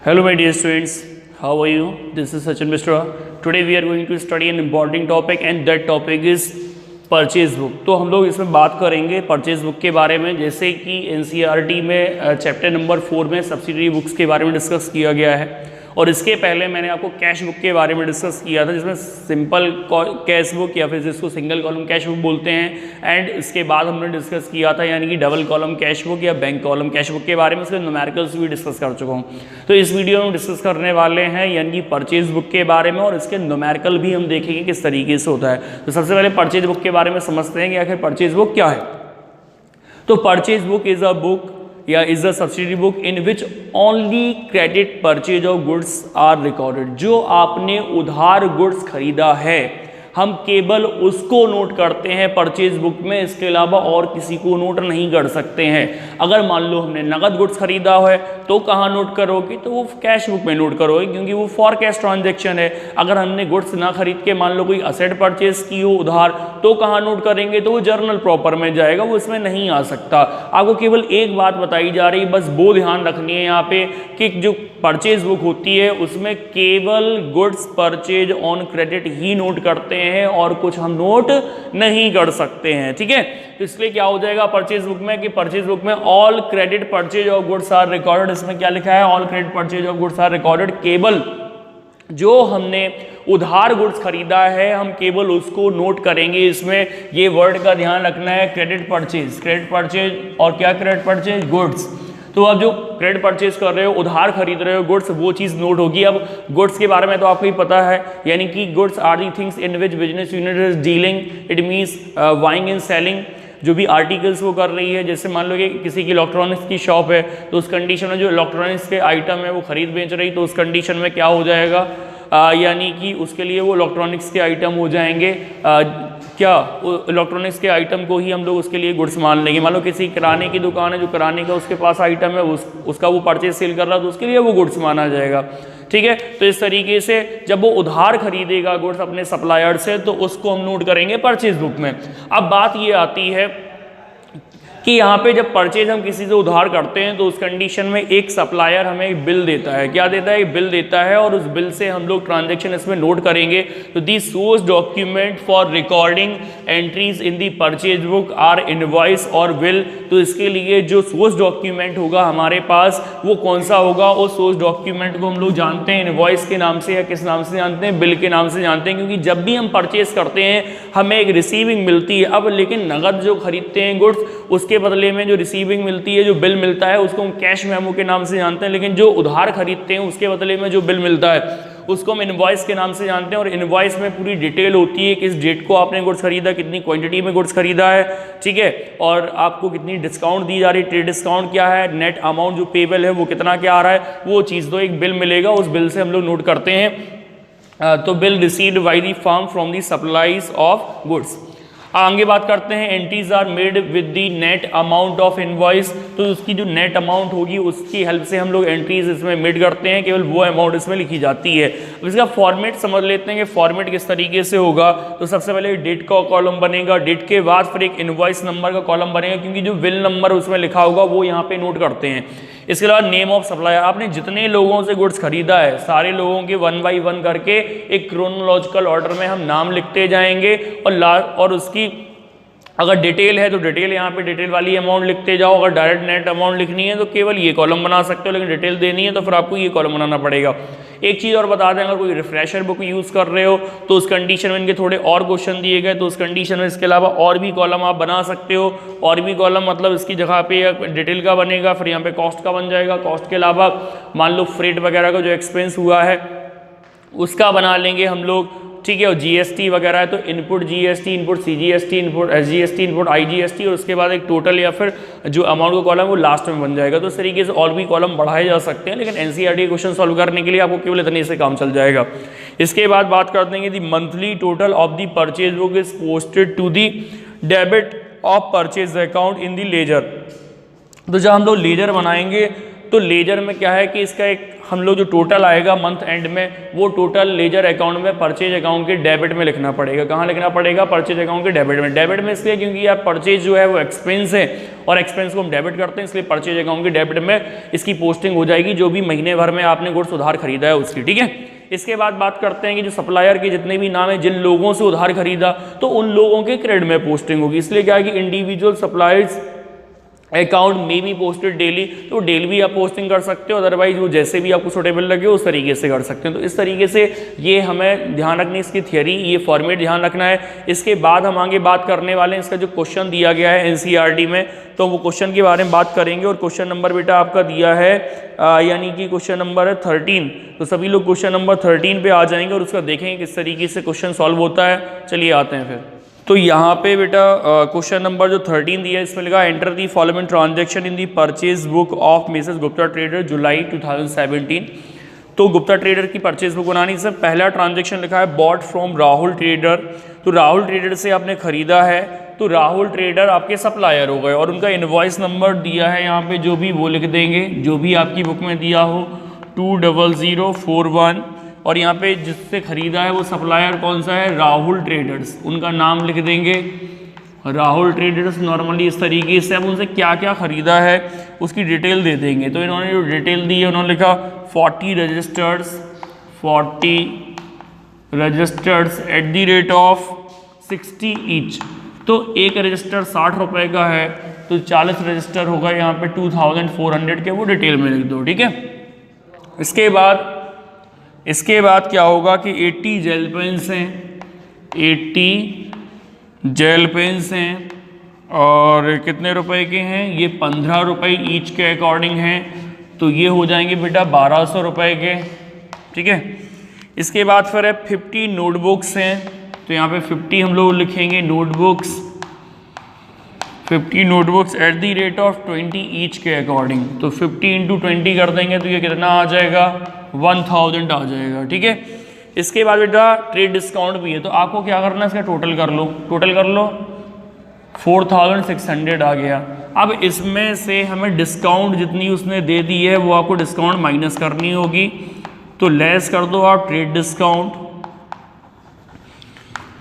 Hello my dear students, how are you? This is Sachin Mishra. Today we are going to study an important topic and that topic is purchase book. तो हम लोग इसमें बात करेंगे purchase book के बारे में, जैसे कि एनसीईआरटी में चैप्टर नंबर 4 में सब्सिडरी बुक्स के बारे में डिस्कस किया गया है। और इसके पहले मैंने आपको कैश बुक के बारे में डिस्कस किया था, जिसमें सिंपल कैश बुक या फिर जिसको सिंगल कॉलम कैश बुक बोलते हैं। एंड इसके बाद हमने डिस्कस किया था यानी कि डबल कॉलम कैश बुक या बैंक कॉलम कैश बुक के बारे में, उसके न्यूमेरिकल्स भी डिस्कस कर चुका हूँ। तो इस वीडियो में डिस्कस करने वाले हैं यानी कि परचेज बुक के बारे में, और इसके न्यूमेरिकल भी हम देखेंगे किस तरीके से होता है। तो सबसे पहले परचेज बुक के बारे में समझते हैं कि आखिर परचेज बुक क्या है। तो purchase book is a book या is a subsidiary book in which only credit purchase of goods are recorded. जो आपने उधार गुड्स खरीदा है हम केवल उसको नोट करते हैं परचेज बुक में, इसके अलावा और किसी को नोट नहीं कर सकते हैं। अगर मान लो हमने नगद गुड्स खरीदा है तो कहाँ नोट करोगे, तो वो कैश बुक में नोट करोगे, क्योंकि वो फॉर कैश ट्रांजेक्शन है। अगर हमने गुड्स ना खरीद के मान लो कोई असेट परचेज की हो उधार, तो कहाँ नोट करेंगे, तो वो जर्नल प्रॉपर में जाएगा, वो इसमें नहीं आ सकता। आपको केवल एक बात बताई जा रही, बस वो ध्यान रखनी है यहाँ पे कि जो परचेज बुक होती है उसमें केवल goods purchase on credit he note करते हैं और कुछ हम नोट नहीं कर सकते हैं। ठीक है, तो इसलिए क्या हो जाएगा परचेज बुक में कि परचेज बुक में all credit purchase of goods are recorded. इसमें क्या लिखा है, all credit purchase of goods are recorded. केवल जो हमने उधार गुड्स खरीदा है हम केवल उसको नोट करेंगे। इसमें ये वर्ड का ध्यान रखना है, क्रेडिट परचेज और क्या क्रेडिट परचेज गुड्स। तो अब जो क्रेडिट परचेज कर रहे हो, उधार खरीद रहे हो गुड्स, वो चीज़ नोट होगी। अब गुड्स के बारे में तो आपको ही पता है, यानी कि goods are the things in which business unit is dealing, it means buying and selling. जो भी आर्टिकल्स वो कर रही है, जैसे मान लो कि किसी की इलेक्ट्रॉनिक्स की शॉप है, तो उस कंडीशन में जो इलेक्ट्रॉनिक्स के आइटम है वो खरीद बेच रही, तो उस कंडीशन में क्या हो जाएगा, यानी कि उसके लिए वो इलेक्ट्रॉनिक्स के आइटम हो जाएंगे। क्या इलेक्ट्रॉनिक्स के आइटम को ही हम लोग उसके लिए गुड्स मान लेंगे। मान लो किसी किराने की दुकान है, जो किराने का उसके पास आइटम है उसका वो परचेज सेल कर रहा है, तो उसके लिए वो गुड्स माना जाएगा। ठीक है, तो इस तरीके से जब वो उधार खरीदेगा गुड्स अपने सप्लायर से, तो उसको हम नोट करेंगे परचेज बुक में। अब बात ये आती है कि यहाँ पे जब परचेज हम किसी से उधार करते हैं तो उस कंडीशन में एक सप्लायर हमें एक बिल देता है। क्या देता है, एक बिल देता है, और उस बिल से हम लोग ट्रांजैक्शन इसमें नोट करेंगे। तो the source document for recording entries in the purchase book are invoice और बिल। तो इसके लिए जो सोर्स डॉक्यूमेंट होगा हमारे पास वो कौन सा होगा, उस सोर्स डॉक्यूमेंट को हम लोग जानते हैं इनवॉइस के नाम से, या किस नाम से जानते हैं, बिल के नाम से जानते हैं। क्योंकि जब भी हम परचेज करते हैं हमें एक रिसीविंग मिलती है। अब लेकिन नगद जो खरीदते हैं गुड्स, के बदले में जो रिसीविंग मिलती है, जो बिल मिलता है, उसको हम कैश मेमो के नाम से जानते हैं। लेकिन जो उधार खरीदते हैं उसके बदले में जो बिल मिलता है उसको हम इनवॉइस के नाम से जानते हैं। और इनवॉइस में पूरी डिटेल होती है, किस डेट को आपने गुड्स खरीदा, कितनी क्वांटिटी में गुड्स खरीदा है, ठीक है, और आपको कितनी डिस्काउंट दी जा रही है, ट्रेड डिस्काउंट क्या है, नेट अमाउंट जो पेबल है वो कितना क्या आ रहा है, वो चीज़। तो एक बिल मिलेगा, उस बिल से हम लोग नोट करते हैं। तो bill received by the firm from the supplies of goods. आगे बात करते हैं, entries are made with the net amount of invoice. तो उसकी जो नेट अमाउंट होगी उसकी हेल्प से हम लोग एंट्रीज इसमें मेड करते हैं, केवल वो अमाउंट इसमें लिखी जाती है। अब इसका फॉर्मेट समझ लेते हैं कि फॉर्मेट किस तरीके से होगा। तो सबसे पहले डेट का कॉलम बनेगा, डेट के बाद फिर एक इनवॉइस नंबर का कॉलम बनेगा, क्योंकि जो बिल नंबर उसमें लिखा होगा वो यहाँ पे नोट करते हैं। इसके अलावा नेम ऑफ सप्लायर, आपने जितने लोगों से गुड्स खरीदा है सारे लोगों के 1 बाई 1 करके एक क्रोनोलॉजिकल ऑर्डर में हम नाम लिखते जाएंगे, और उसकी अगर डिटेल है तो डिटेल यहाँ पे डिटेल वाली अमाउंट लिखते जाओ। अगर डायरेक्ट नेट अमाउंट लिखनी है तो केवल ये कॉलम बना सकते हो, लेकिन डिटेल देनी है तो फिर आपको ये कॉलम बनाना पड़ेगा। एक चीज़ और बता दें, अगर कोई रिफ्रेशर बुक यूज़ कर रहे हो तो उस कंडीशन में इनके थोड़े और क्वेश्चन दिए गए, तो उस कंडीशन में इसके अलावा और भी कॉलम आप बना सकते हो। और भी कॉलम मतलब इसकी जगह पे डिटेल का बनेगा, फिर यहाँ पे कॉस्ट का बन जाएगा। कॉस्ट के अलावा मान लो फ्रेट वगैरह का जो एक्सपेंस हुआ है उसका बना लेंगे हम लोग, ठीक है। और जीएसटी वगैरह है तो input GST, input CGST, input SGST, input IGST, और उसके बाद एक टोटल या फिर जो अमाउंट का कॉलम वो लास्ट में बन जाएगा। तो इस तरीके से और भी कॉलम बढ़ाए जा सकते हैं, लेकिन एनसीईआरटी क्वेश्चन सॉल्व करने के लिए आपको केवल इतने से काम चल जाएगा। इसके बाद बात करते हैं कि the monthly total of the purchase book is posted to the debit of purchase account in the ledger. तो जब हम लोग लेजर बनाएंगे तो लेजर में क्या है कि इसका एक हम लोग जो टोटल आएगा मंथ एंड में, वो टोटल लेजर अकाउंट में परचेज अकाउंट के डेबिट में लिखना पड़ेगा। कहाँ लिखना पड़ेगा? परचेज अकाउंट के डेबिट में। डेबिट में इसलिए क्योंकि यार परचेज जो है वो एक्सपेंस है और एक्सपेंस को हम डेबिट करते हैं, इसलिए परचेज अकाउंट के डेबिट में इसकी पोस्टिंग हो जाएगी जो भी महीने भर में आपने गुड्स उधार खरीदा है उसकी। ठीक है, इसके बाद बात करते हैं कि जो सप्लायर के जितने भी नाम है, जिन लोगों से उधार खरीदा, तो उन लोगों के क्रेडिट में पोस्टिंग होगी। इसलिए क्या है कि इंडिविजुअल सप्लायर्स अकाउंट में भी पोस्टेड डेली, तो डेली भी आप पोस्टिंग कर सकते हो, अदरवाइज वो जैसे भी आपको सूटेबल लगे उस तरीके से कर सकते हैं। तो इस तरीके से ये हमें ध्यान रखनी, इसकी थियरी, ये फॉर्मेट ध्यान रखना है। इसके बाद हम आगे बात करने वाले हैं इसका जो क्वेश्चन दिया गया है एनसीईआरटी में, तो वो क्वेश्चन के बारे में बात करेंगे। और क्वेश्चन नंबर बेटा आपका दिया है यानी कि क्वेश्चन नंबर है 13, तो सभी लोग क्वेश्चन नंबर 13 पे आ जाएंगे और उसका देखेंगे किस तरीके से क्वेश्चन सॉल्व होता है। चलिए आते हैं फिर। तो यहाँ पे बेटा क्वेश्चन नंबर जो 13 दिया है इसमें लिखा enter the following transaction in the purchase book of Mrs Gupta trader July 2017। तो गुप्ता ट्रेडर की परचेज बुक बनानी है। पहला ट्रांजैक्शन लिखा है बॉट फ्रॉम राहुल ट्रेडर, तो राहुल ट्रेडर से आपने खरीदा है, तो राहुल ट्रेडर आपके सप्लायर हो गए और उनका इनवॉइस नंबर दिया है यहाँ पे, जो भी वो लिख देंगे, जो भी आपकी बुक में दिया हो 20041। और यहाँ पे जिससे खरीदा है वो सप्लायर कौन सा है? राहुल ट्रेडर्स, उनका नाम लिख देंगे राहुल ट्रेडर्स। नॉर्मली इस तरीके से अब उनसे क्या क्या खरीदा है उसकी डिटेल दे देंगे। तो इन्होंने जो डिटेल दी है उन्होंने लिखा 40 registers at the rate of 60 each. तो एक रजिस्टर 60 रुपये का है, तो 40 रजिस्टर होगा यहाँ पे 2400 के, वो डिटेल में लिख दो। ठीक है, इसके बाद क्या होगा कि 80 जेल पेन्स हैं, 80 जेल पेन्स हैं और कितने रुपए के हैं? ये 15 रुपये ईच के अकॉर्डिंग हैं, तो ये हो जाएंगे बेटा 1200 रुपये के। ठीक है, इसके बाद फिर है 50 नोटबुक्स हैं, तो यहाँ पे 50 हम लोग लिखेंगे notebooks, 50 notebooks eight the rate of 20 each के अकॉर्डिंग। तो 50 इंटू 20 कर देंगे तो ये कितना आ जाएगा? 1000 आ जाएगा। ठीक है, इसके बाद बेटा ट्रेड डिस्काउंट भी है, तो आपको क्या करना है? इसका टोटल कर लो 4600 आ गया। अब इसमें से हमें डिस्काउंट जितनी उसने दे दी है वो आपको डिस्काउंट माइनस करनी होगी, तो लेस कर दो आप ट्रेड डिस्काउंट।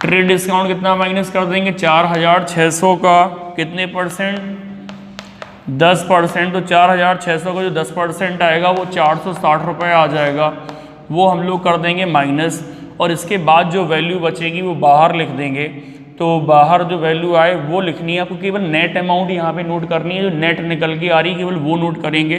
ट्रेड डिस्काउंट कितना माइनस कर देंगे? 4600 का कितने परसेंट? 10%। तो 4600 का जो 10% आएगा वो 460 रुपये आ जाएगा, वो हम लोग कर देंगे माइनस। और इसके बाद जो वैल्यू बचेगी वो बाहर लिख देंगे, तो बाहर जो वैल्यू आए वो लिखनी है आपको। केवल नेट अमाउंट यहाँ पे नोट करनी है, जो नेट निकल के आ रही है केवल वो नोट करेंगे।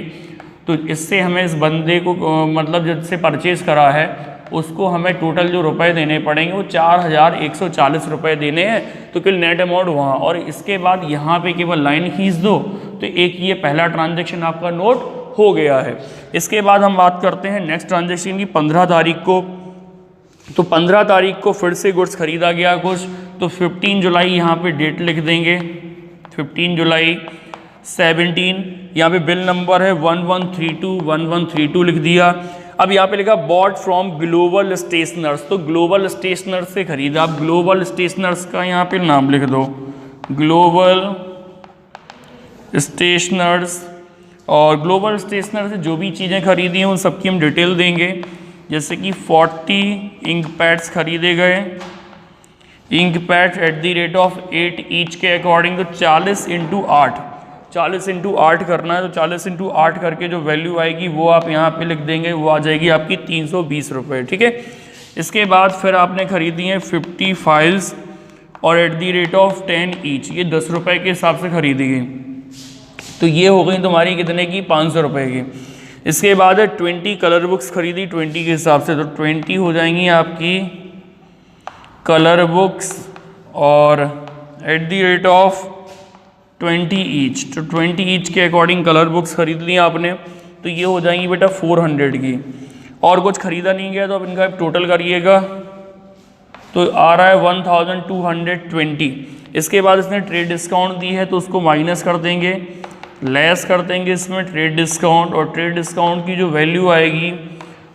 तो इससे हमें इस बंदे को मतलब जिससे परचेज़ करा है उसको हमें टोटल जो रुपए देने पड़ेंगे वो 4140 रुपये देने हैं, तो केवल नेट अमाउंट वहाँ। और इसके बाद यहाँ पे केवल लाइन खींच दो, तो एक ये पहला ट्रांजैक्शन आपका नोट हो गया है। इसके बाद हम बात करते हैं नेक्स्ट ट्रांजैक्शन की 15 तारीख को। तो 15 तारीख को फिर से गुड्स खरीदा गया कुछ, तो 15 जुलाई यहाँ पे डेट लिख देंगे, 15 जुलाई 17। यहाँ पे बिल नंबर है 1132 लिख दिया। अब यहाँ पे लिखा बॉट फ्रॉम ग्लोबल स्टेशनर्स, तो ग्लोबल स्टेशनर्स से खरीदा। अब ग्लोबल स्टेशनर्स का यहाँ पे नाम लिख दो, ग्लोबल स्टेशनर्स। और ग्लोबल स्टेशनर से जो भी चीज़ें खरीदी हैं उन सबकी हम डिटेल देंगे। जैसे कि 40 इंक पैड्स खरीदे गए, ink pads at the rate of 8 each के अकॉर्डिंग, तो 40 इंटू 8 करना है। तो 40 इंटू 8 करके जो वैल्यू आएगी वो आप यहाँ पे लिख देंगे, वो आ जाएगी आपकी 320 रुपये। ठीक है, इसके बाद फिर आपने खरीदी हैं 50 फाइल्स और eight the rate of 10 each, ये 10 रुपये के हिसाब से खरीदी गई, तो ये हो गई तुम्हारी कितने की? 500 रुपये की। इसके बाद है 20 कलर बुक्स खरीदी 20 के हिसाब से, तो 20 हो जाएंगी आपकी कलर बुक्स और eight the rate of 20 each, तो 20 ईच के अकॉर्डिंग कलर बुक्स खरीद ली आपने, तो ये हो जाएंगी बेटा 400 की। और कुछ खरीदा नहीं गया तो अब इनका टोटल करिएगा, तो आ रहा है 1220। इसके बाद इसने ट्रेड डिस्काउंट दी है तो उसको माइनस कर देंगे, लेस कर देंगे इसमें ट्रेड डिस्काउंट, और ट्रेड डिस्काउंट की जो वैल्यू आएगी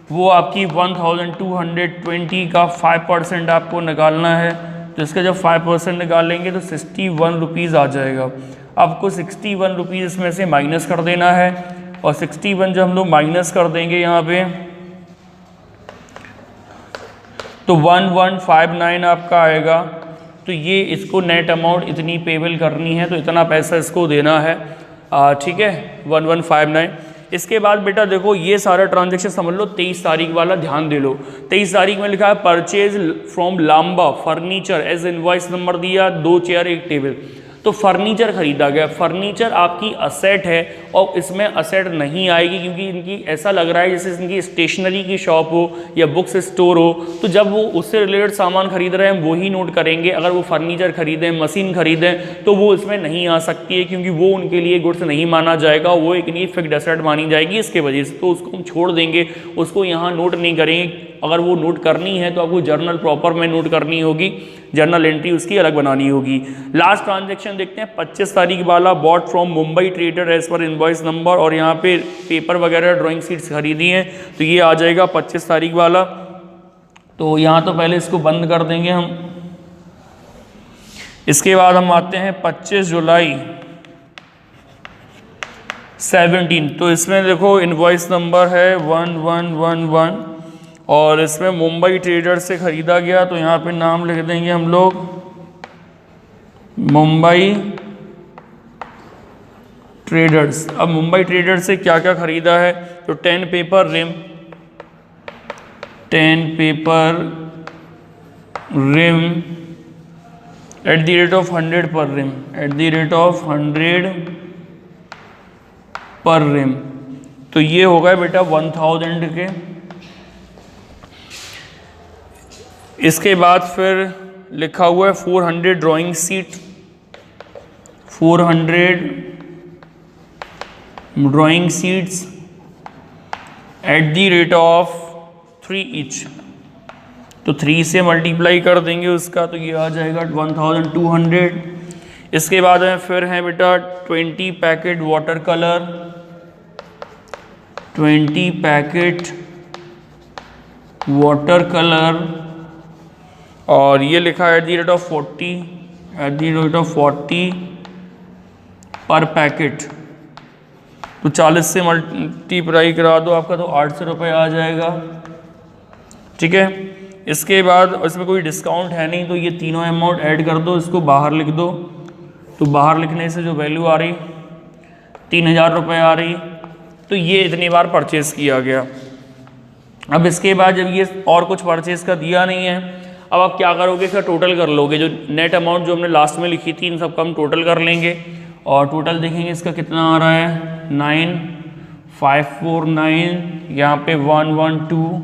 वो आपकी 1220 का 5% आपको निकालना है। तो इसका जब 5% निकालेंगे तो 61 रुपीज़ आ जाएगा। आपको 61 रुपीज़ इसमें से माइनस कर देना है और 61 जब हम लोग माइनस कर देंगे यहाँ पे तो 1159 आपका आएगा। तो ये इसको नेट अमाउंट इतनी पेबल करनी है, तो इतना पैसा इसको देना है, ठीक है, 1159। इसके बाद बेटा देखो ये सारा ट्रांजेक्शन समझ लो, 23 तारीख वाला ध्यान दे लो। 23 तारीख में लिखा है purchase from Lamba furniture as invoice number दिया, 2 चेयर 1 टेबल। तो फर्नीचर खरीदा गया, फर्नीचर आपकी असेट है और इसमें असेट नहीं आएगी क्योंकि इनकी ऐसा लग रहा है जैसे इनकी स्टेशनरी की शॉप हो या बुक्स स्टोर हो, तो जब वो उससे रिलेटेड सामान खरीद रहे हैं वो ही नोट करेंगे। अगर वो फर्नीचर खरीदें, मशीन खरीदें तो वो इसमें नहीं आ सकती है क्योंकि वो उनके लिए गुड्स नहीं माना जाएगा, वो एक इनकी फिक्स्ड असेट मानी जाएगी इसके वजह से। तो उसको हम छोड़ देंगे, उसको यहाँ नोट नहीं करेंगे। अगर वो नोट करनी है तो आपको जर्नल प्रॉपर में नोट करनी होगी, जर्नल एंट्री उसकी अलग बनानी होगी। लास्ट ट्रांजैक्शन देखते हैं 25 तारीख वाला, bought from Mumbai trader as per invoice number, और यहाँ पे पेपर वगैरह ड्राइंग शीट्स खरीदी हैं तो ये आ जाएगा 25 तारीख वाला। तो यहाँ तो पहले इसको बंद कर देंगे हम। इसके बाद हम आते हैं 25 जुलाई 17। तो इसमें देखो इनवॉइस नंबर है 1111 और इसमें मुंबई ट्रेडर से ख़रीदा गया, तो यहाँ पे नाम लिख देंगे हम लोग मुंबई ट्रेडर्स। अब मुंबई ट्रेडर से क्या क्या ख़रीदा है, तो 10 paper ream, 10 paper ream at the rate of 100 per ream, at the rate of 100 per rim. तो ये हो गए बेटा 1000 के। इसके बाद फिर लिखा हुआ है 400 drawing sheet, 400 drawing seats eight the rate of 3 each. तो 3 से मल्टीप्लाई कर देंगे उसका, तो ये आ जाएगा 1200। इसके बाद में फिर है बेटा 20 packet water colour, 20 packet water colour, और ये लिखा है at the rate of 40, at the rate of 40 पर पैकेट। तो 40 से मल्टीप्लाई करा दो आपका, तो 800 रुपये आ जाएगा, ठीक है। इसके बाद इसमें कोई डिस्काउंट है नहीं, तो ये तीनों अमाउंट ऐड कर दो, इसको बाहर लिख दो। तो बाहर लिखने से जो वैल्यू आ रही 3000 रुपये आ रही। तो ये इतनी बार परचेज़ किया गया। अब इसके बाद जब ये और कुछ परचेज़ का दिया नहीं है, अब आप क्या करोगे, इसका टोटल कर लोगे। जो नेट अमाउंट जो हमने लास्ट में लिखी थी इन सबका हम टोटल कर लेंगे और टोटल देखेंगे इसका कितना आ रहा है, 9549, यहाँ पे 112,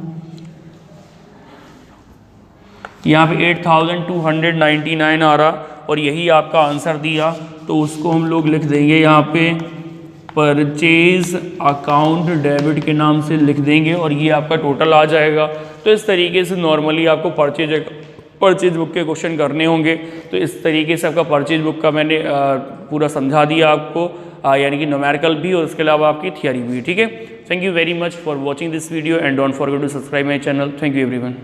यहाँ पे 8299 आ रहा, और यही आपका आंसर दिया। तो उसको हम लोग लिख देंगे यहाँ पे परचेज अकाउंट डेबिट के नाम से लिख देंगे और ये आपका टोटल आ जाएगा। तो इस तरीके से नॉर्मली आपको परचेज बुक के क्वेश्चन करने होंगे। तो इस तरीके से आपका परचेज बुक का मैंने पूरा समझा दिया आपको, यानी कि न्यूमेरिकल भी और उसके अलावा आपकी थियरी भी, ठीक है। Thank you very much for watching this video and don't forget to subscribe my channel. Thank you everyone.